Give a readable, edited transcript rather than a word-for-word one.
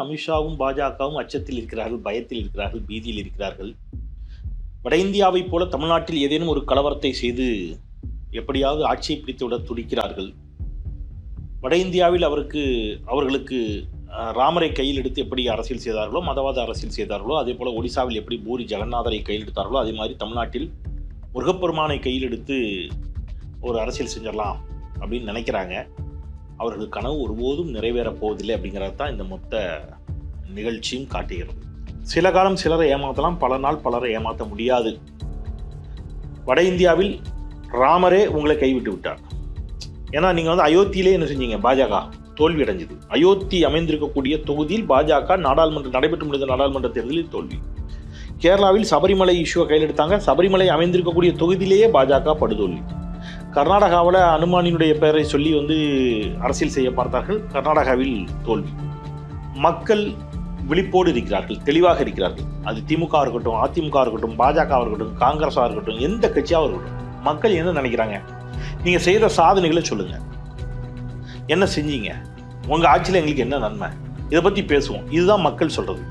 அமித்ஷாவும் பாஜகவும் அச்சத்தில் இருக்கிறார்கள், பயத்தில் இருக்கிறார்கள், பீதியில் இருக்கிறார்கள். வட இந்தியாவைப் போல தமிழ்நாட்டில் ஏதேனும் ஒரு கலவரத்தை செய்து எப்படியாவது ஆட்சியை பிடித்துவிட துடிக்கிறார்கள். வட இந்தியாவில் அவர்களுக்கு ராமரை கையில் எடுத்து எப்படி அரசியல் செய்தார்களோ, மதவாத அரசியல் செய்தார்களோ, அதே போல ஒடிசாவில் எப்படி பூரி ஜெகநாதரை கையில் எடுத்தார்களோ, அதே மாதிரி தமிழ்நாட்டில் முருகப்பெருமானை கையில் எடுத்து ஒரு அரசியல் செஞ்சிடலாம் அப்படின்னு நினைக்கிறாங்க. அவர்கள் கனவு ஒருபோதும் நிறைவேறப் போவதில்லை அப்படிங்கிறது தான் இந்த மொத்த நிகழ்ச்சியும் காட்டுகிறது. சில காலம் சிலரை ஏமாற்றலாம், பல நாள் பலரை ஏமாற்ற முடியாது. வட இந்தியாவில் ராமரே உங்களை கைவிட்டு விட்டார். ஏன்னா நீங்கள் அயோத்தியிலே என்ன செஞ்சீங்க? பாஜக தோல்வி அடைஞ்சது. அயோத்தி அமைந்திருக்கக்கூடிய தொகுதியில் பாஜக நடைபெற்று முடிந்த நாடாளுமன்ற தேர்தலில் தோல்வி. கேரளாவில் சபரிமலை இஷ்யூவை கையில் எடுத்தாங்க. சபரிமலை அமைந்திருக்கக்கூடிய தொகுதியிலேயே பாஜக படுதோல்வி. கர்நாடகாவில் அனுமானினுடைய பெயரை சொல்லி அரசியல் செய்ய பார்த்தார்கள். கர்நாடகாவில் தோல்வி. மக்கள் விழிப்போடு இருக்கிறார்கள், தெளிவாக இருக்கிறார்கள். அது திமுக இருக்கட்டும், அதிமுக இருக்கட்டும், பாஜக இருக்கட்டும், காங்கிரஸாக இருக்கட்டும், எந்த கட்சியாக இருக்கட்டும், மக்கள் என்ன நினைக்கிறாங்க? நீங்கள் செய்த சாதனைகளை சொல்லுங்க. என்ன செஞ்சீங்க? உங்கள் ஆட்சியில் எங்களுக்கு என்ன நன்மை? இதை பற்றி பேசுவோம். இதுதான் மக்கள் சொல்றது.